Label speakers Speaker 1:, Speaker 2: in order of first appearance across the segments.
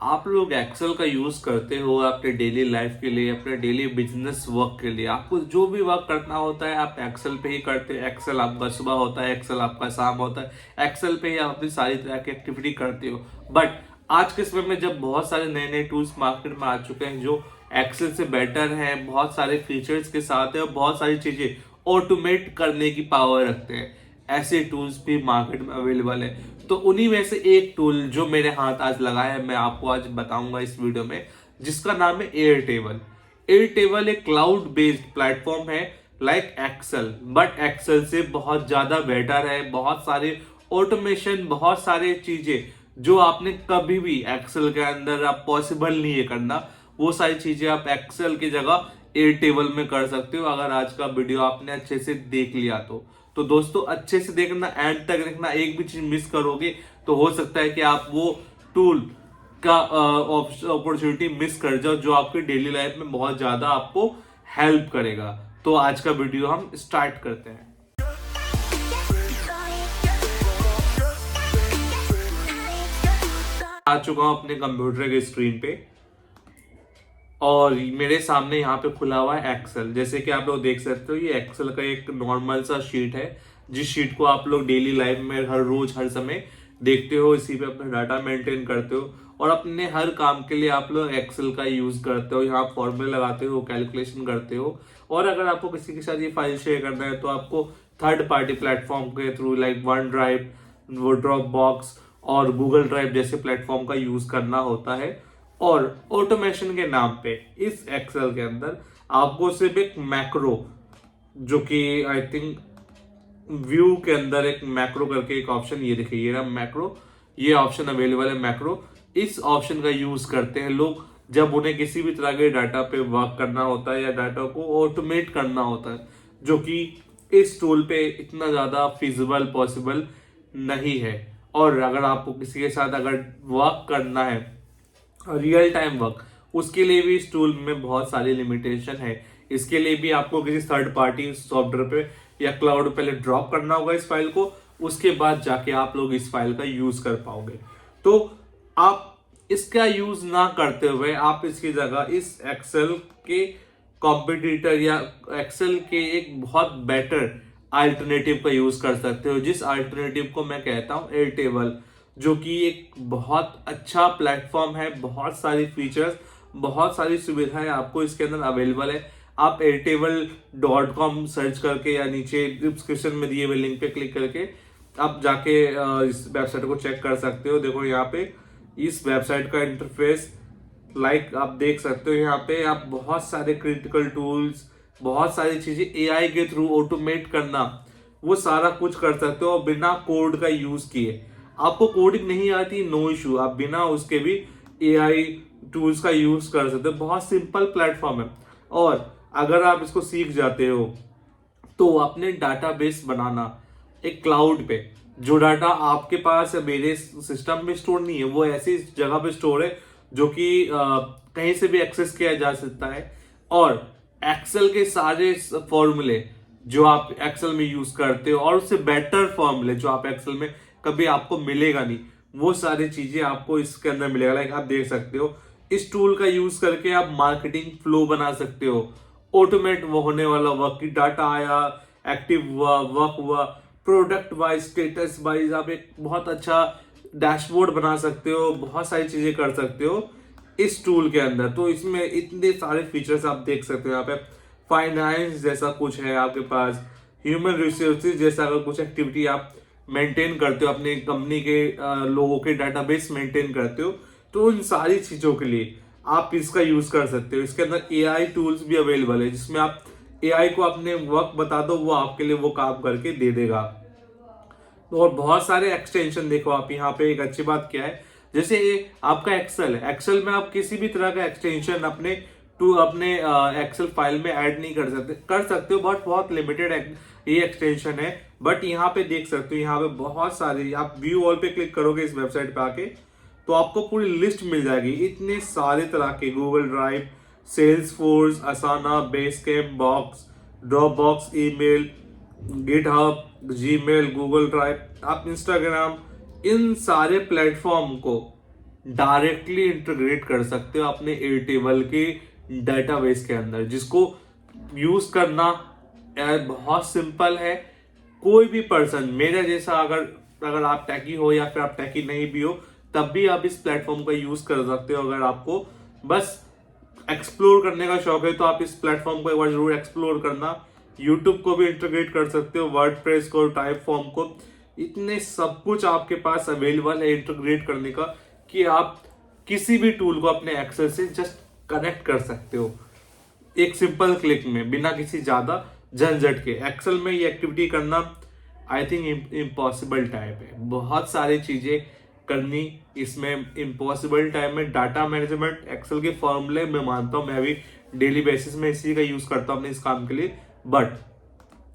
Speaker 1: आप लोग एक्सेल का यूज करते हो अपने डेली लाइफ के लिए, अपने डेली बिजनेस वर्क के लिए। आपको जो भी वर्क करना होता है आप एक्सेल पे ही करते हैं। एक्सेल आपका सुबह होता है, एक्सेल आपका शाम होता है, एक्सेल पे ही आप अपनी सारी तरह की एक्टिविटी करते हो। बट आज के समय में जब बहुत सारे नए नए टूल्स मार्केट में आ चुके हैं जो एक्सेल से बेटर है, बहुत सारे फीचर्स के साथ है और बहुत सारी चीजें ऑटोमेट करने की पावर रखते हैं, ऐसे टूल्स भी मार्केट में अवेलेबल है। तो उन्हीं में से एक टूल जो मेरे हाथ आज लगा है, मैं आपको आज बताऊंगा इस वीडियो में, जिसका नाम है एयरटेबल। एयरटेबल एक क्लाउड बेस्ड प्लेटफॉर्म है लाइक एक्सेल, बट एक्सेल से बहुत ज्यादा बेटर है। बहुत सारे ऑटोमेशन, बहुत सारे चीजें जो आपने कभी भी एक्सेल के अंदर आप पॉसिबल नहीं है करना, वो सारी चीजें आप एक्सेल की जगह एयरटेबल में कर सकते हो अगर आज का वीडियो आपने अच्छे से देख लिया तो दोस्तों अच्छे से देखना, एंड तक देखना। एक भी चीज मिस करोगे तो हो सकता है कि आप वो टूल का अपॉर्चुनिटी मिस कर जाओ जो आपकी डेली लाइफ में बहुत ज्यादा आपको हेल्प करेगा। तो आज का वीडियो हम स्टार्ट करते हैं। आ चुका हूं अपने कंप्यूटर के स्क्रीन पे और मेरे सामने यहाँ पे खुला हुआ है एक्सेल। जैसे कि आप लोग देख सकते हो, ये एक्सेल का एक नॉर्मल सा शीट है, जिस शीट को आप लोग डेली लाइफ में हर रोज हर समय देखते हो। इसी पे अपना डाटा मेंटेन करते हो और अपने हर काम के लिए आप लोग एक्सेल का यूज करते हो। यहाँ फॉर्मूले लगाते हो, कैलकुलेशन करते हो। और अगर आपको किसी के साथ ये फाइल शेयर करना है तो आपको थर्ड पार्टी प्लेटफॉर्म के थ्रू लाइक वन ड्राइव, वो ड्रॉप बॉक्स और गूगल ड्राइव जैसे प्लेटफॉर्म का यूज करना होता है। और ऑटोमेशन के नाम पे इस एक्सेल के अंदर आपको सिर्फ एक मैक्रो, जो कि आई थिंक व्यू के अंदर एक मैक्रो करके एक ऑप्शन, ये देखिए ये रहा मैक्रो, ये ऑप्शन अवेलेबल है मैक्रो। इस ऑप्शन का यूज करते हैं लोग जब उन्हें किसी भी तरह के डाटा पे वर्क करना होता है या डाटा को ऑटोमेट करना होता है, जो कि इस टूल पे इतना ज्यादा फिजिबल पॉसिबल नहीं है। और अगर आपको किसी के साथ अगर वर्क करना है, रियल टाइम वर्क, उसके लिए भी इस टूल में बहुत सारी लिमिटेशन है। इसके लिए भी आपको किसी थर्ड पार्टी सॉफ्टवेयर पे या क्लाउड पहले ड्रॉप करना होगा इस फाइल को, उसके बाद जाके आप लोग इस फाइल का यूज कर पाओगे। तो आप इसका यूज ना करते हुए आप इसकी जगह इस एक्सेल के कॉम्पिटिटर या एक्सेल के एक बहुत बेटर अल्टरनेटिव का यूज कर सकते हो, जिस अल्टरनेटिव को मैं कहता हूं एयरटेबल, जो कि एक बहुत अच्छा प्लेटफॉर्म है। बहुत सारी फीचर्स, बहुत सारी सुविधाएं आपको इसके अंदर अवेलेबल है। आप airtable.com सर्च करके या नीचे डिस्क्रिप्शन में दिए हुए लिंक पे क्लिक करके आप जाके इस वेबसाइट को चेक कर सकते हो। देखो यहाँ पे इस वेबसाइट का इंटरफेस लाइक आप देख सकते हो। यहाँ पे आप बहुत सारे क्रिटिकल टूल्स, बहुत सारी चीजें एआई के थ्रू ऑटोमेट करना, वो सारा कुछ कर सकते हो बिना कोड का यूज किए। आपको कोडिंग नहीं आती, नो इशू, आप बिना उसके भी एआई टूल्स का यूज कर सकते हो। बहुत सिंपल प्लेटफॉर्म है। और अगर आप इसको सीख जाते हो तो अपने डाटाबेस बनाना एक क्लाउड पे, जो डाटा आपके पास या मेरे सिस्टम में स्टोर नहीं है, वो ऐसी जगह पे स्टोर है जो कि कहीं से भी एक्सेस किया जा सकता है। और एक्सेल के सारे फॉर्मूले जो आप एक्सेल में यूज करते हो और उससे बेटर फॉर्मूले जो आप एक्सेल में कभी आपको मिलेगा नहीं, वो सारी चीजें आपको इसके अंदर मिलेगा। लाइक आप देख सकते हो, इस टूल का यूज करके आप मार्केटिंग फ्लो बना सकते हो। ऑटोमेट वो होने वाला वर्क की डाटा आया, एक्टिव हुआ, वर्क हुआ, प्रोडक्ट वाइज, स्टेटस वाइज आप एक बहुत अच्छा डैशबोर्ड बना सकते हो। बहुत सारी चीजें कर सकते हो इस टूल के अंदर। तो इसमें इतने सारे फीचर्स आप देख सकते हो। यहाँ पे फाइनेंस जैसा कुछ है आपके पास, ह्यूमन रिसोर्सेज जैसा अगर कुछ एक्टिविटी आप मेंटेन करते हो, अपने कंपनी के लोगों के डाटाबेस मेंटेन करते हो, तो इन सारी चीजों के लिए आप इसका यूज कर सकते हो। इसके अंदर एआई टूल्स भी अवेलेबल है, जिसमें आप एआई को अपने वर्क बता दो, वो आपके लिए वो काम करके दे देगा। तो और बहुत सारे एक्सटेंशन देखो आप यहाँ पे। एक अच्छी बात क्या है, जैसे ये आपका एक्सेल है, एक्सेल में आप किसी भी तरह का एक्सटेंशन अपने एक्सेल फाइल में ऐड नहीं कर सकते हो, बट बहुत लिमिटेड ये एक्सटेंशन है। बट यहाँ पे देख सकते हो, यहाँ पे बहुत सारे, आप व्यू ऑल पे क्लिक करोगे इस वेबसाइट पे आके तो आपको पूरी लिस्ट मिल जाएगी। इतने सारे तरह के Google drive, Salesforce, Asana, Basecamp, box, Dropbox, email, GitHub, Gmail, Google drive, आप इंस्टाग्राम, इन सारे प्लेटफॉर्म को डायरेक्टली इंटीग्रेट कर सकते हो अपने एयरटेबल के डेटाबेस के अंदर, जिसको यूज करना बहुत सिंपल है। कोई भी पर्सन मेरे जैसा, अगर आप टैकी हो या फिर आप टैकी नहीं भी हो, तब भी आप इस प्लेटफॉर्म का यूज कर सकते हो। अगर आपको बस एक्सप्लोर करने का शौक है तो आप इस प्लेटफॉर्म को एक बार जरूर एक्सप्लोर करना। यूट्यूब को भी इंटीग्रेट कर सकते हो, वर्डप्रेस को, टाइपफॉर्म को, इतने सब कुछ आपके पास अवेलेबल है इंटीग्रेट करने का कि आप किसी भी टूल को अपने एक्सेल से जस्ट कनेक्ट कर सकते हो एक सिंपल क्लिक में, बिना किसी ज्यादा झंझट के। एक्सेल में ये एक्टिविटी करना आई थिंक इम्पॉसिबल टाइप है। बहुत सारी चीजें करनी इसमें इम्पॉसिबल टाइम में। डाटा मैनेजमेंट एक्सेल के फॉर्मूले मैं मानता हूं, मैं भी डेली बेसिस में इसी का यूज करता हूं अपने इस काम के लिए। बट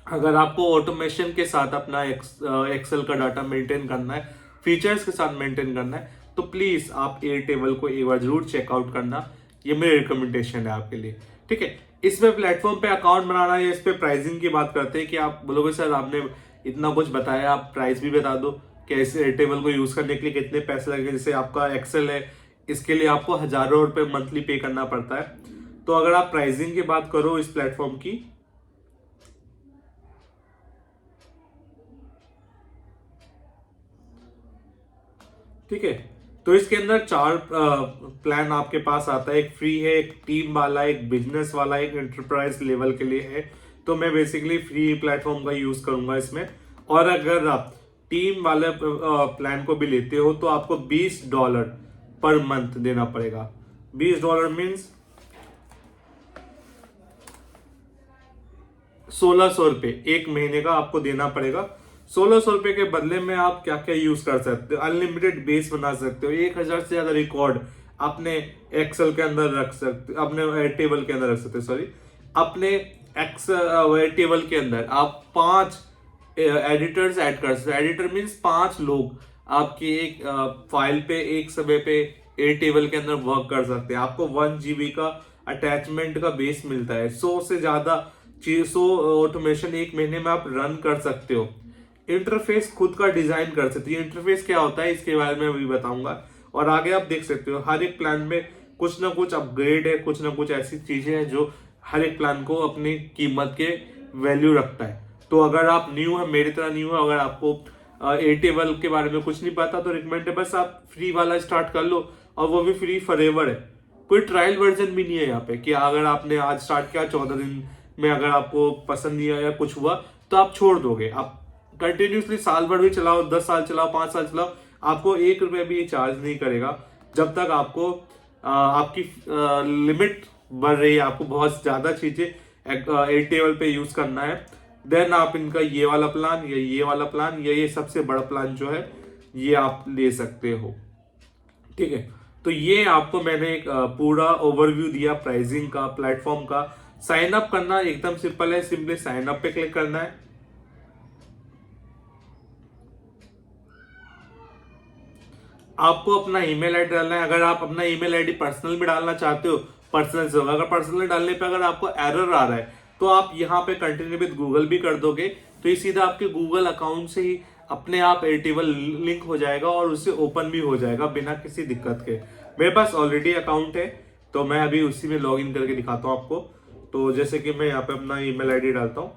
Speaker 1: अगर आपको ऑटोमेशन के साथ अपना एक्सेल का डाटा मेंटेन करना है, फीचर्स के साथ मेंटेन करना है, तो प्लीज आप एयरटेबल को एक बार जरूर चेकआउट करना। ये मेरी रिकमेंडेशन है आपके लिए, ठीक है। इसमें प्लेटफॉर्म पे अकाउंट बनाना है, इस पे प्राइसिंग की बात करते हैं कि आप बोलोगे सर आपने इतना कुछ बताया, आप प्राइस भी बता दो कि इस एयरटेबल को यूज करने के लिए कितने पैसे लगेंगे। जैसे आपका एक्सेल है, इसके लिए आपको हजारों रुपए मंथली पे करना पड़ता है। तो अगर आप प्राइसिंग की बात करो इस प्लेटफॉर्म की, ठीक है, तो इसके अंदर 4 प्लान आपके पास आता है। एक फ्री है, एक टीम वाला, एक बिजनेस वाला, एक एंटरप्राइज लेवल के लिए है। तो मैं बेसिकली फ्री प्लेटफॉर्म का यूज करूंगा इसमें। और अगर आप टीम वाले प्लान को भी लेते हो तो आपको $20 पर मंथ देना पड़ेगा। $20 मीन्स 1600 रुपए एक महीने का आपको देना पड़ेगा। 1600 रुपए के बदले में आप क्या क्या यूज कर सकते हो? अनलिमिटेड बेस बना सकते हो, 1000 से ज्यादा रिकॉर्ड अपने एक्सेल के अंदर रख सकते, अपने टेबल के अंदर रख सकते हो, सॉरी, अपने एक्सेल टेबल के अंदर आप 5 एडिटर्स ऐड कर सकते हो। एडिटर मीन्स 5 लोग आपकी एक फाइल पे एक समय पे एयर टेबल के अंदर वर्क कर सकते हैं। आपको 1 GB का अटैचमेंट का बेस मिलता है। 100 से ज्यादा 600 ऑटोमेशन एक महीने में आप रन कर सकते हो। इंटरफेस खुद का डिजाइन कर सकते हो। इंटरफेस क्या होता है इसके बारे में अभी बताऊंगा। और आगे आप देख सकते हो हर एक प्लान में कुछ ना कुछ अपग्रेड है, कुछ ना कुछ ऐसी चीजें हैं जो हर एक प्लान को अपनी कीमत के वैल्यू रखता है। तो अगर आप न्यू है, मेरी तरह न्यू है, अगर आपको एयरटेबल के बारे में कुछ नहीं पता, तो रिकमेंड है बस आप फ्री वाला स्टार्ट कर लो, और वो भी फ्री फॉरएवर है। कोई ट्रायल वर्जन भी नहीं है यहाँ पे कि अगर आपने आज स्टार्ट किया 14 दिन में अगर आपको पसंद नहीं आया, कुछ हुआ, तो आप छोड़ दोगे। आप कंटिन्यूसली साल भर भी चलाओ, 10 साल चलाओ, 5 साल चलाओ, आपको ₹1 भी चार्ज नहीं करेगा जब तक आपको आपकी लिमिट बढ़ रही है, आपको बहुत ज्यादा चीजें एयरटेबल पे यूज करना है। देन आप इनका ये वाला प्लान या ये वाला प्लान या ये सबसे बड़ा प्लान जो है ये आप ले सकते हो, ठीक है। तो ये आपको मैंने एक पूरा ओवरव्यू दिया प्राइसिंग का, प्लेटफॉर्म का। साइन अप करना एकदम सिंपल है, सिंपली साइन अप पे क्लिक करना है। आपको अपना ईमेल आईडी डालना है। अगर आप अपना ईमेल आईडी पर्सनल में डालना चाहते हो, पर्सनल से होगा। अगर पर्सनल डालने पे अगर आपको एरर आ रहा है तो आप यहाँ पे कंटिन्यू विद गूगल भी कर दोगे, तो ये सीधा आपके गूगल अकाउंट से ही अपने आप एयरटेबल लिंक हो जाएगा और उससे ओपन भी हो जाएगा बिना किसी दिक्कत के। मेरे पास ऑलरेडी अकाउंट है, तो मैं अभी उसी में लॉग इन करके दिखाता हूँ आपको। तो जैसे कि मैं यहाँ पे अपना ईमेल आईडी डालता हूँ।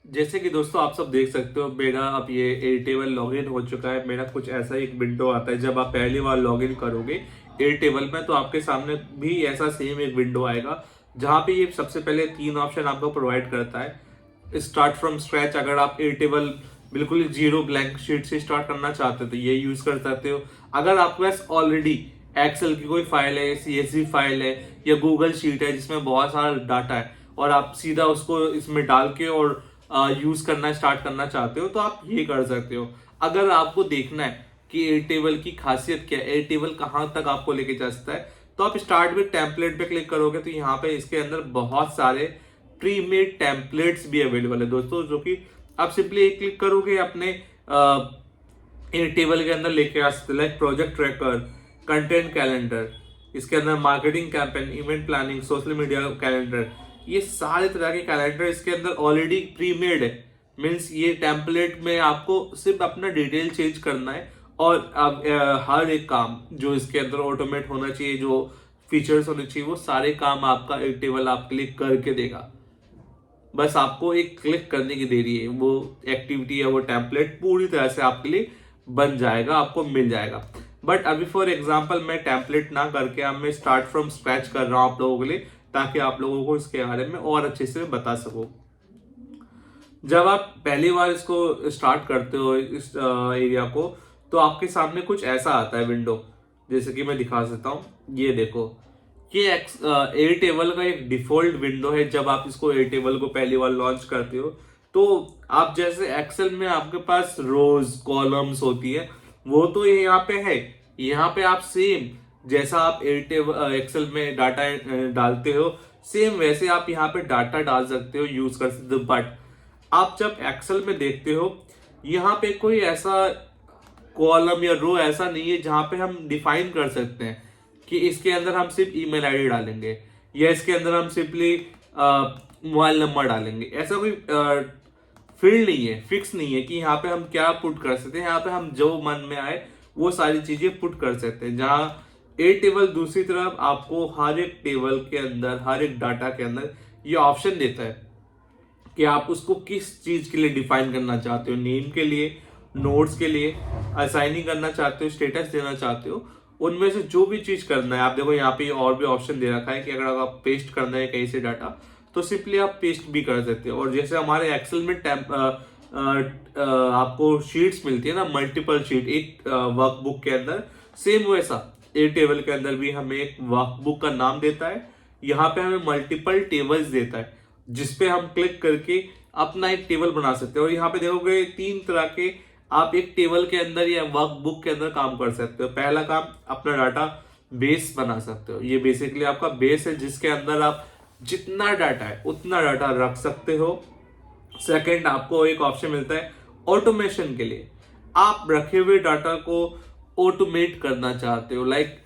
Speaker 1: जैसे कि दोस्तों आप सब देख सकते हो मेरा अब ये एयरटेबल लॉगिन हो चुका है। मेरा कुछ ऐसा एक विंडो आता है जब आप पहली बार लॉगिन करोगे एयरटेबल में, तो आपके सामने भी ऐसा सेम एक विंडो आएगा जहां पे ये सबसे पहले 3 ऑप्शन आपको प्रोवाइड करता है। स्टार्ट फ्रॉम स्क्रैच, अगर आप एयरटेबल बिल्कुल जीरो ब्लैंक शीट से स्टार्ट करना चाहते हो तो ये यूज कर सकते हो। अगर आपके पास ऑलरेडी एक्सेल की कोई फाइल है, CSV फाइल है या गूगल शीट है जिसमें बहुत सारा डाटा है और आप सीधा उसको इसमें डाल के और यूज करना स्टार्ट करना चाहते हो तो आप ये कर सकते हो। अगर आपको देखना है कि एयरटेबल की खासियत क्या है, एयरटेबल कहाँ तक आपको लेके जा सकता है, तो आप स्टार्ट विद टेम्पलेट पे क्लिक करोगे तो यहाँ पे इसके अंदर बहुत सारे प्री मेड टेम्पलेट्स भी अवेलेबल है दोस्तों, जो कि आप सिंपली एक क्लिक करोगे अपने एयरटेबल के अंदर लेके आ सकते, like project tracker, content calendar, इसके अंदर marketing campaign, event planning, social media calendar, ये सारे तरह के कैलेंडर इसके अंदर ऑलरेडी प्री मेड है। मीन्स ये टेम्पलेट में आपको सिर्फ अपना डिटेल चेंज करना है और अब हर एक काम जो इसके अंदर ऑटोमेट होना चाहिए, जो फीचर्स होने चाहिए, वो सारे काम आपका एयरटेबल आपके लिए करके देगा। बस आपको एक क्लिक करने की देरी है, वो एक्टिविटी या वो टेम्पलेट पूरी तरह से आपके लिए बन जाएगा, आपको मिल जाएगा। बट अभी फॉर एग्जांपल मैं टेम्पलेट ना करके अब मैं स्टार्ट फ्रॉम स्क्रैच कर रहा हूं आप लोगों के लिए, ताकि आप लोगों को इसके बारे में और अच्छे से बता सकूं। जब आप पहली बार इसको स्टार्ट करते हो इस एरिया को, तो आपके सामने कुछ ऐसा आता है विंडो, जैसे कि मैं दिखा सकता हूँ। ये देखो, ये एयरटेबल का एक डिफॉल्ट विंडो है। जब आप इसको एयरटेबल को पहली बार लॉन्च करते हो, तो आप जैसे एक्सेल में आपके पास रोज कॉलम्स होती है, वो तो ये यहाँ पे है। यहाँ पे आप सेम जैसा आप एयरटेबल एक्सेल में डाटा डालते हो, सेम वैसे आप यहाँ पे डाटा डाल सकते हो, यूज कर सकते हो। बट आप जब एक्सेल में देखते हो, यहाँ पे कोई ऐसा कॉलम या रो ऐसा नहीं है जहां पे हम डिफाइन कर सकते हैं कि इसके अंदर हम सिर्फ ईमेल आईडी डालेंगे या इसके अंदर हम सिंपली मोबाइल नंबर डालेंगे। ऐसा कोई फील्ड नहीं है, फिक्स नहीं है कि यहाँ पे हम क्या पुट कर सकते हैं। यहाँ पे हम जो मन में आए वो सारी चीजें पुट कर सकते हैं। जहां एयरटेबल दूसरी तरफ आपको हर एक टेबल के अंदर, हर एक डाटा के अंदर ये ऑप्शन देता है कि आप उसको किस चीज के लिए डिफाइन करना चाहते हो। नेम के लिए, नोट्स के लिए, असाइनिंग करना चाहते हो, स्टेटस देना चाहते हो, उनमें से जो भी चीज करना है। आप देखो यहाँ पे और भी ऑप्शन दे रखा है कि अगर आप पेस्ट करना है कहीं से डाटा, तो सिंपली आप पेस्ट भी कर सकते हो। और जैसे हमारे एक्सेल में आपको शीट्स मिलती है ना, मल्टीपल शीट एक वर्कबुक के अंदर, सेम वैसा एयरटेबल के अंदर भी हमें एक वर्कबुक का नाम देता है। यहाँ पे हमें मल्टीपल टेबल्स देता है, जिसपे हम क्लिक करके अपना एक टेबल बना सकते हैं। और यहाँ पे देखोगे 3 तरह के आप एक टेबल के अंदर या वर्कबुक के अंदर काम कर सकते हो। पहला काम, अपना डाटा बेस बना सकते हो। ये बेसिकली आपका बेस है, जिसके अंदर आप जितना डाटा है उतना डाटा रख सकते हो। सेकंड, आपको एक ऑप्शन मिलता है ऑटोमेशन के लिए। आप रखे हुए डाटा को ऑटोमेट करना चाहते हो, लाइक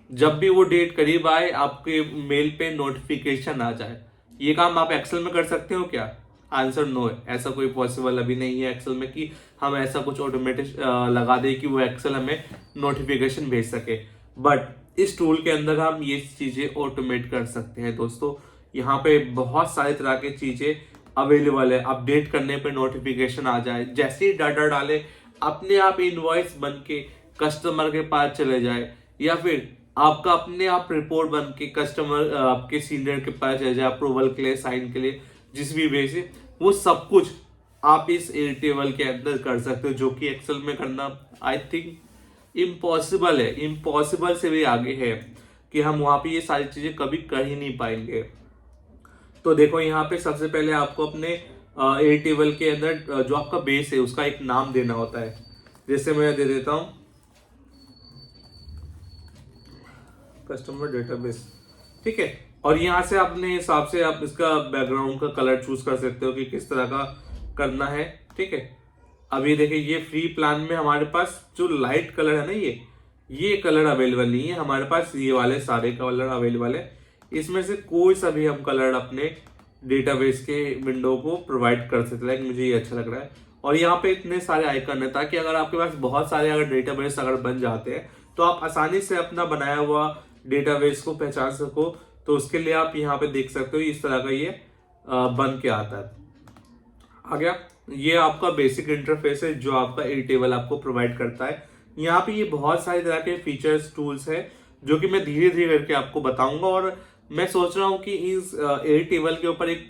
Speaker 1: जब भी वो डेट करीब आए आपके मेल पे नोटिफिकेशन आ जाए। ये काम आप एक्सेल में कर सकते हो क्या? आंसर नो है। ऐसा कोई पॉसिबल अभी नहीं है एक्सेल में कि हम ऐसा कुछ ऑटोमेटिक लगा दे कि वो एक्सेल हमें नोटिफिकेशन भेज सके। बट इस टूल के अंदर हम ये चीजें ऑटोमेट कर सकते हैं दोस्तों। यहाँ पे बहुत सारी तरह की चीजें अवेलेबल है। अपडेट करने पे नोटिफिकेशन आ जाए, जैसे ही डाटा डाले अपने आप इनवॉइस बन के कस्टमर के पास चले जाए, या फिर आपका अपने आप रिपोर्ट बन के कस्टमर आपके सीनियर के पास चले जाए अप्रूवल के लिए, साइन के लिए, जिस भी वे से। वो सब कुछ आप इस एयरटेबल के अंदर कर सकते हो, जो कि एक्सेल में करना आई थिंक इम्पॉसिबल है। इम्पॉसिबल से भी आगे है कि हम वहां पे ये सारी चीजें कभी कर ही नहीं पाएंगे। तो देखो यहाँ पे सबसे पहले आपको अपने एयरटेबल के अंदर जो आपका बेस है उसका एक नाम देना होता है। जैसे मैं दे देता हूं कस्टमर डेटाबेस, ठीक है। और यहाँ से अपने हिसाब से आप इसका बैकग्राउंड का कलर चूज कर सकते हो कि किस तरह का करना है, ठीक है। अभी देखिए ये फ्री प्लान में हमारे पास जो लाइट कलर है ना, ये कलर अवेलेबल नहीं है हमारे पास। ये वाले सारे कलर अवेलेबल है। इसमें से कोई सा भी हम कलर अपने डेटाबेस के विंडो को प्रोवाइड कर सकते हैं। मुझे ये अच्छा लग रहा है। और यहाँ पे इतने सारे आइकन है, ताकि अगर आपके पास बहुत सारे अगर डेटाबेस अगर बन जाते हैं, तो आप आसानी से अपना बनाया हुआ डेटाबेस को पहचान सको। तो उसके लिए आप यहाँ पे देख सकते हो इस तरह का ये बन के आता है। आ गया, ये आपका बेसिक इंटरफेस है जो आपका एयरटेबल आपको प्रोवाइड करता है। यहाँ पे ये बहुत सारे तरह के फीचर्स, टूल्स है, जो कि मैं धीरे धीरे करके आपको बताऊंगा। और मैं सोच रहा हूँ कि इस एयरटेबल के ऊपर एक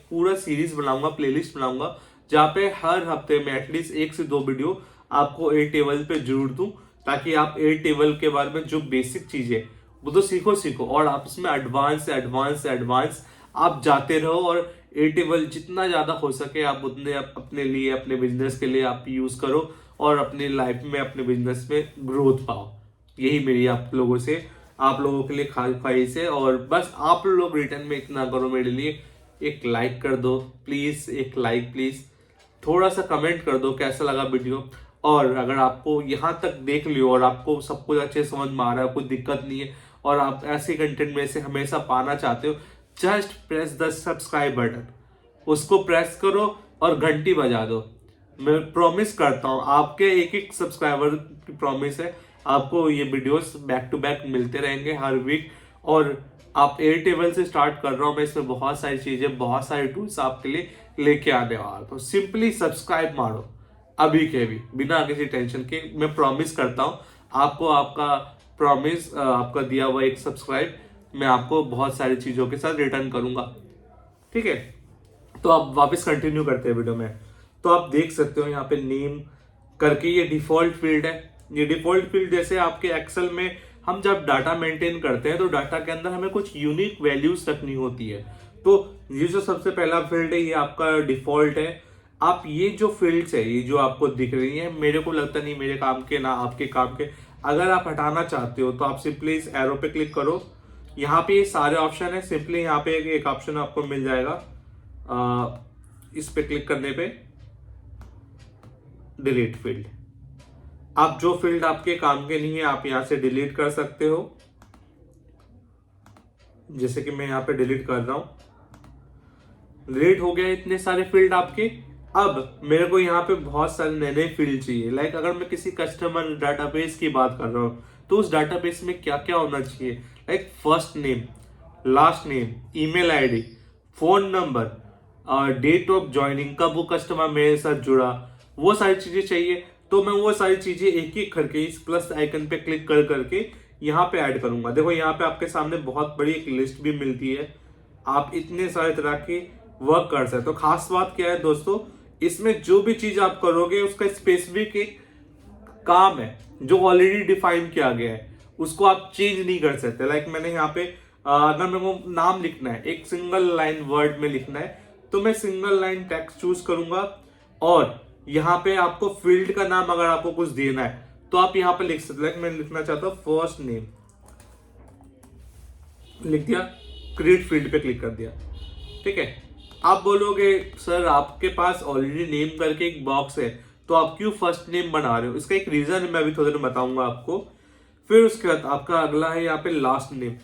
Speaker 1: पूरा सीरीज बनाऊंगा, प्लेलिस्ट बनाऊंगा, जहाँ पे हर हफ्ते में एटलीस्ट 1 से 2 वीडियो आपको एयरटेबल पे जरूर दूं, ताकि आप एयरटेबल के बारे में जो बेसिक चीजें वो तो सीखो और आप इसमें एडवांस से एडवांस आप जाते रहो। और एयरटेबल जितना ज्यादा हो सके आप उतने अपने लिए, अपने बिजनेस के लिए आप यूज करो, और अपनी लाइफ में, अपने बिजनेस में ग्रोथ पाओ। यही मेरी आप लोगों के लिए ख्वाहिश है। और बस आप लोग रिटर्न में इतना करो मेरे लिए, एक लाइक कर दो प्लीज, एक लाइक प्लीज, थोड़ा सा कमेंट कर दो कैसा लगा वीडियो। और अगर आपको यहाँ तक देख लियो और आपको सब कुछ अच्छे समझ में आ रहा है, कोई दिक्कत नहीं है, और आप ऐसे कंटेंट में से हमेशा पाना चाहते हो, just press the subscribe button, उसको प्रेस करो और घंटी बजा दो। मैं प्रॉमिस करता हूँ, आपके एक एक सब्सक्राइबर की प्रॉमिस है, आपको ये वीडियोस बैक टू बैक मिलते रहेंगे हर वीक। और आप एयरटेबल से स्टार्ट कर रहा हूँ मैं, इसमें बहुत सारी चीजें, बहुत सारे टूल्स आपके लिए लेके आने वाला। तो सिंपली सब्सक्राइब मारो अभी के भी, बिना किसी टेंशन के। मैं प्रॉमिस करता हूँ आपको, आपका प्रॉमिस, आपका दिया हुआ एक सब्सक्राइब मैं आपको बहुत सारी चीजों के साथ रिटर्न करूंगा, ठीक है। तो आप वापस कंटिन्यू करते हैं वीडियो में। तो आप देख सकते हो यहाँ पे नेम करके ये डिफॉल्ट फील्ड है। ये डिफॉल्ट फील्ड जैसे आपके एक्सेल में हम जब डाटा मेंटेन करते हैं तो डाटा के अंदर हमें कुछ यूनिक वैल्यूज रखनी होती है। तो ये जो सबसे पहला फील्ड है ये आपका डिफॉल्ट है। आप ये जो फील्ड्स है, ये जो आपको दिख रही है, मेरे को लगता नहीं मेरे काम के ना आपके काम के। अगर आप हटाना चाहते हो तो आप सिंपली इस एरो पे क्लिक करो। यहाँ पे ये सारे ऑप्शन है, सिंपली यहाँ पे एक ऑप्शन आपको मिल जाएगा, इस पे क्लिक करने पे डिलीट फील्ड। आप जो फील्ड आपके काम के नहीं है आप यहां से डिलीट कर सकते हो। जैसे कि मैं यहां पे डिलीट कर रहा हूं, डिलीट हो गया इतने सारे फील्ड आपके। अब मेरे को यहाँ पे बहुत सारे नए नए फील्ड चाहिए। लाइक अगर मैं किसी कस्टमर डाटाबेस की बात कर रहा हूं तो उस डाटाबेस में क्या क्या होना चाहिए, like first name, last name, email ID, phone number, date of joining, कब वो कस्टमर मेरे साथ जुड़ा, वो सारी चीजें चाहिए। तो मैं वो सारी चीजें एक एक करके इस प्लस आइकन पे क्लिक कर करके यहाँ पे ऐड करूंगा। देखो यहाँ पे आपके सामने बहुत बड़ी एक लिस्ट भी मिलती है, आप इतने सारे तरह के वर्क कर सकते हो। तो खास बात क्या है दोस्तों, इसमें जो भी चीज आप करोगे उसका स्पेसिफिक एक काम है जो ऑलरेडी डिफाइन किया गया है, उसको आप चेंज नहीं कर सकते। लाइक मैंने यहाँ पे अगर मेरे को नाम लिखना है, एक सिंगल लाइन वर्ड में लिखना है, तो मैं सिंगल लाइन टेक्स्ट चूज करूंगा। और यहाँ पे आपको फील्ड का नाम अगर आपको कुछ देना है तो आप यहाँ पे लिख सकते हैं। मैं लिखना चाहता हूँ फर्स्ट नेम, लिख दिया, क्रिएट फील्ड पे क्लिक कर दिया, ठीक है। आप बोलोगे सर आपके पास ऑलरेडी नेम करके एक बॉक्स है तो आप क्यों फर्स्ट नेम बना रहे हो, इसका एक रीजन है, मैं अभी थोड़ी देर में बताऊंगा आपको। फिर उसके बाद आपका अगला है यहाँ पे लास्ट नेम,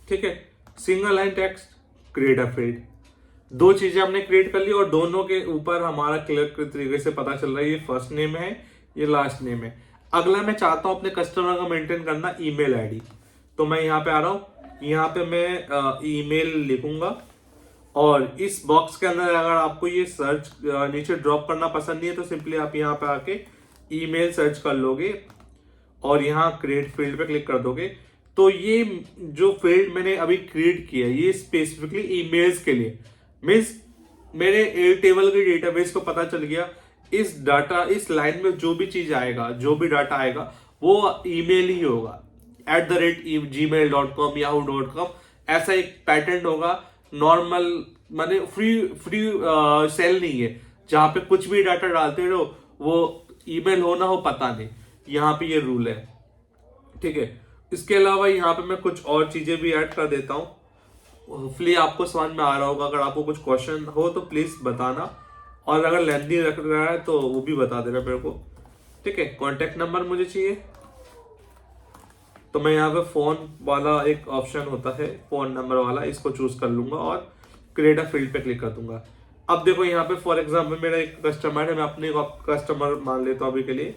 Speaker 1: ठीक है। Single line text, create a field. दो चीजें हमने क्रिएट कर ली और दोनों के ऊपर हमारा क्लियर तरीके से पता चल रहा है ये फर्स्ट नेम है, ये लास्ट नेम है। अगला मैं चाहता हूं अपने कस्टमर का मेंटेन करना ईमेल आईडी, तो मैं यहाँ पे आ रहा हूं, यहाँ पे मैं ईमेल लिखूंगा। और इस बॉक्स के अंदर अगर आपको ये सर्च नीचे ड्रॉप करना पसंद नहीं है तो सिंपली आप यहाँ पे आके ईमेल सर्च कर लोगे और यहाँ क्रिएट फील्ड पे क्लिक कर दोगे। तो ये जो फील्ड मैंने अभी क्रिएट किया ये स्पेसिफिकली ईमेल्स के लिए, मीन्स मेरे एयरटेबल के डेटाबेस को पता चल गया इस डाटा, इस लाइन में जो भी चीज आएगा, जो भी डाटा आएगा वो ईमेल ही होगा, @gmail.com, yahoo.com, ऐसा एक पैटर्न होगा। नॉर्मल माने फ्री सेल नहीं है जहां पे कुछ भी डाटा डालते रहो वो ईमेल हो ना हो पता नहीं, यहाँ पे ये रूल है, ठीक है। इसके अलावा यहाँ पे मैं कुछ और चीजें भी ऐड कर देता हूँ। होपफुली आपको समझ में आ रहा होगा। अगर आपको कुछ क्वेश्चन हो तो प्लीज बताना, और अगर लेंथी रख रहा है तो वो भी बता देना मेरे को, ठीक है। कॉन्टेक्ट नंबर मुझे चाहिए तो मैं यहाँ पे फोन वाला एक ऑप्शन होता है फोन नंबर वाला, इसको चूज कर लूंगा और क्रिएट अ फील्ड पे क्लिक कर दूंगा। अब देखो यहाँ पे फॉर एग्जाम्पल मेरा एक कस्टमर है, मैं अपने कस्टमर मान लेता हूँ अभी के लिए,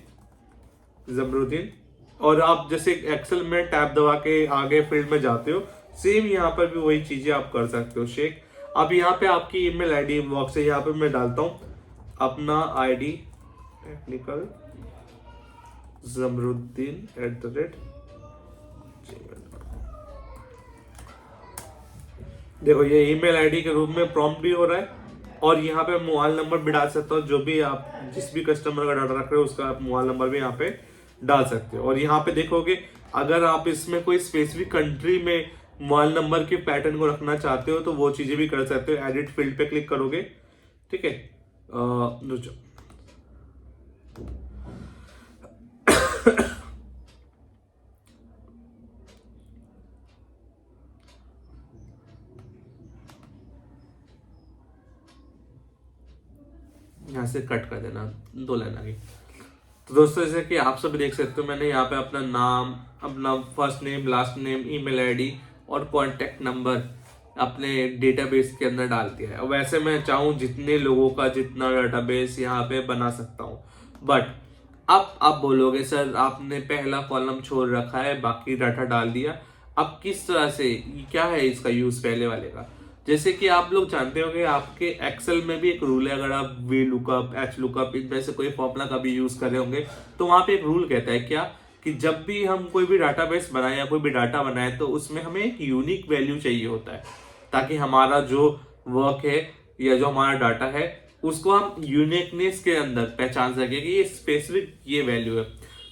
Speaker 1: जमरुद्दीन। और आप जैसे एक्सेल में टैब दबा के आगे फील्ड में जाते हो, सेम यहाँ पर भी वही चीजें आप कर सकते हो शेख। अब यहाँ पे आपकी ईमेल आईडी बॉक्स है, यहाँ पे मैं डालता हूँ अपना आईडी, टेक्निकल जमरुद्दीन @gmail। देखो ये ईमेल आईडी के रूप में प्रॉम्प्ट भी हो रहा है, और यहाँ पे मोबाइल नंबर भी डाल सकता हूँ, जो भी आप जिस भी कस्टमर का डाटा रख रहे हो उसका आप मोबाइल नंबर भी यहाँ पे डाल सकते हो। और यहाँ पे देखोगे अगर आप इसमें कोई स्पेसिफिक कंट्री में मोबाइल नंबर के पैटर्न को रखना चाहते हो तो वो चीजें भी कर सकते हो। एडिट फील्ड पे क्लिक करोगे, ठीक है। यहाँ से कट कर देना 2 लाइन आगे। तो दोस्तों जैसे कि आप सब देख सकते हो मैंने यहाँ पे अपना नाम, अपना first name, last name, email ID और कॉन्टेक्ट नंबर अपने डेटाबेस के अंदर डाल दिया है। वैसे मैं चाहूँ जितने लोगों का जितना डेटाबेस यहाँ पे बना सकता हूँ, बट अब आप बोलोगे सर आपने पहला कॉलम छोड़ रखा है, बाकी डाटा डाल दिया, अब किस तरह से, क्या है इसका यूज पहले वाले का? जैसे कि आप लोग जानते होंगे आपके एक्सेल में भी एक रूल है, अगर आप वी लुकअप, एच लुकअप, इनमें से कोई फॉर्मूला कभी यूज कर रहे होंगे तो वहां पे एक रूल कहता है क्या, कि जब भी हम कोई भी डाटाबेस बनाए या कोई भी डाटा बनाए तो उसमें हमें एक यूनिक वैल्यू चाहिए होता है, ताकि हमारा जो वर्क है या जो हमारा डाटा है उसको हम यूनिकनेस के अंदर पहचान सके कि ये स्पेसिफिक ये वैल्यू है।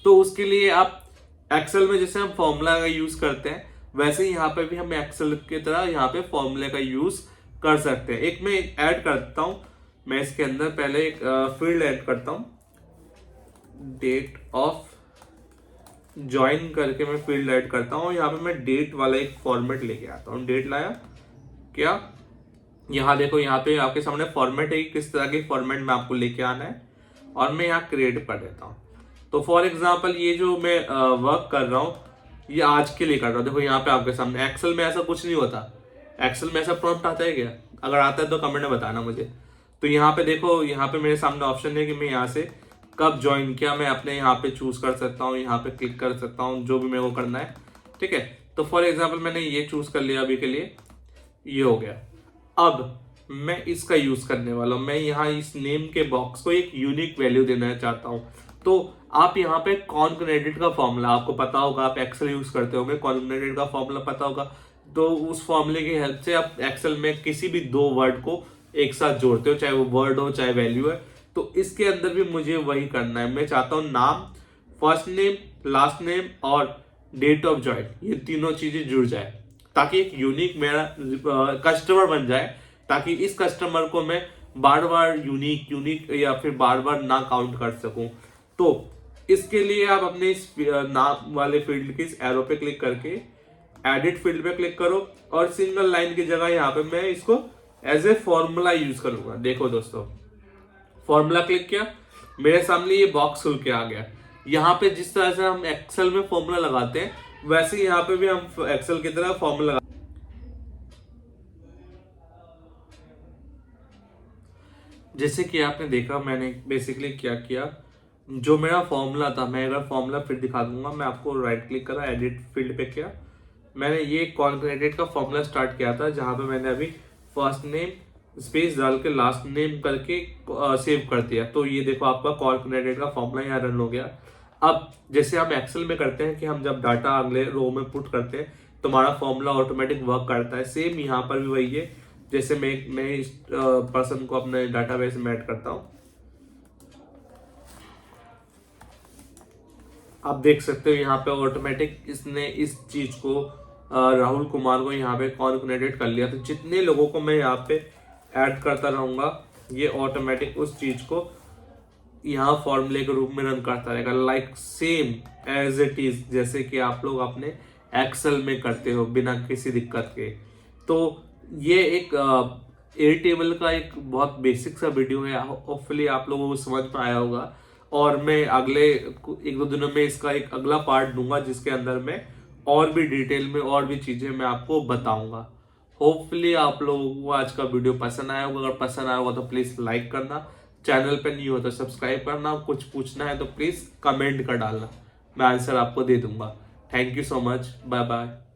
Speaker 1: तो उसके लिए आप एक्सेल में जैसे हम फॉर्मूला का यूज करते हैं, वैसे ही यहाँ पे भी हम एक्सेल की तरह यहाँ पे फॉर्मूले का यूज कर सकते हैं। एक मैं ऐड करता हूं, मैं इसके अंदर पहले एक फील्ड ऐड करता हूं, डेट ऑफ ज्वाइन करके मैं फील्ड ऐड करता हूं। यहाँ पे मैं डेट वाला एक फॉर्मेट लेके आता हूँ। डेट लाया क्या, यहाँ देखो यहाँ पे आपके सामने फॉर्मेट है, किस तरह के फॉर्मेट में आपको लेके आना है, और मैं यहाँ क्रिएट कर देता हूँ। तो फॉर एग्जाम्पल ये जो मैं वर्क कर रहा हूँ ये आज के लिए कर रहा हूँ। देखो यहाँ पे आपके सामने एक्सेल में ऐसा कुछ नहीं होता, एक्सेल में ऐसा प्रॉम्प्ट आता है क्या? अगर आता है तो कमेंट में बताना मुझे। तो यहाँ पे देखो, यहाँ पे मेरे सामने ऑप्शन है कि मैं यहाँ से कब ज्वाइन किया, मैं अपने यहाँ पे चूज कर सकता हूँ, यहाँ पे क्लिक कर सकता हूँ, जो भी मेरे को करना है। ठीक है, तो फॉर एग्जाम्पल मैंने ये चूज कर लिया अभी के लिए, ये हो गया। अब मैं इसका यूज करने वाला हूं, मैं यहाँ इस नेम के बॉक्स को एक यूनिक वैल्यू देना चाहता हूं। तो आप यहाँ पे कॉनकैटिनेट का फॉर्मूला आपको पता होगा, आप एक्सेल यूज करते होंगे, कॉनकैटिनेट का फॉर्मूला पता होगा, तो उस फॉर्मूले की हेल्प से आप एक्सेल में किसी भी दो वर्ड को एक साथ जोड़ते हो, चाहे वो वर्ड हो चाहे वैल्यू है। तो इसके अंदर भी मुझे वही करना है। मैं चाहता हूँ नाम, फर्स्ट नेम, लास्ट नेम और डेट ऑफ ज्वाइन, ये तीनों चीजें जुड़ जाए, ताकि एक यूनिक मेरा कस्टमर बन जाए, ताकि इस कस्टमर को मैं बार बार यूनिक या फिर बार बार ना काउंट कर सकूं। तो इसके लिए आप अपने इस नाम वाले फील्ड के इस एरो पे क्लिक करके एडिट फील्ड पे क्लिक करो, और सिंगल लाइन की जगह यहाँ पे मैं इसको एज ए फॉर्मूला यूज करूंगा। देखो दोस्तों, फॉर्मूला क्लिक किया, मेरे सामने ये बॉक्स खुल के आ गया। यहाँ पे जिस तरह से हम एक्सेल में फॉर्मूला लगाते हैं, वैसे ही यहाँ पे भी हम एक्सेल की तरह फॉर्मूला लगा, जैसे कि आपने देखा मैंने बेसिकली क्या किया, जो मेरा फॉर्मूला था, मैं अगर फॉर्मूला फिर दिखा दूंगा, मैं आपको राइट क्लिक करा, एडिट फील्ड पे किया, मैंने ये कॉनकैटिनेट का फॉर्मूला स्टार्ट किया था, जहां पे मैंने अभी फर्स्ट नेम स्पेस डाल के लास्ट नेम करके सेव कर दिया। तो ये देखो आपका कॉनकैटिनेट का फॉर्मूला यहाँ रन हो गया। अब जैसे हम एक्सेल में करते हैं कि हम जब डाटा अगले रो में पुट करते हैं तो हमारा फॉर्मूला ऑटोमेटिक वर्क करता है, सेम यहाँ पर भी वही है। जैसे मैं इस पर्सन को अपने डाटाबेस में ऐड करता हूँ, आप देख सकते हो यहाँ पे ऑटोमेटिक इसने इस चीज को राहुल कुमार को यहाँ पे कॉन्कैटिनेट कर लिया। तो जितने लोगों को मैं यहाँ पे ऐड करता रहूंगा, ये ऑटोमेटिक उस चीज को यहाँ फॉर्मूले के रूप में रन करता रहेगा, like same as it is, जैसे कि आप लोग अपने एक्सेल में करते हो बिना किसी दिक्कत के। तो ये एक एयरटेबल का एक बहुत बेसिक सा वीडियो है, होपफुली आप लोगों को समझ में आया होगा। और मैं अगले एक दो दिनों में इसका एक अगला पार्ट दूंगा, जिसके अंदर मैं और भी डिटेल में और भी चीजें मैं आपको बताऊंगा। होपफुली आप लोगों को आज का वीडियो पसंद आया होगा। अगर पसंद आया होगा तो प्लीज लाइक करना, चैनल पे नहीं हो तो सब्सक्राइब करना, कुछ पूछना है तो प्लीज कमेंट कर डालना, मैं आंसर आपको दे दूंगा। Thank you so much, bye bye.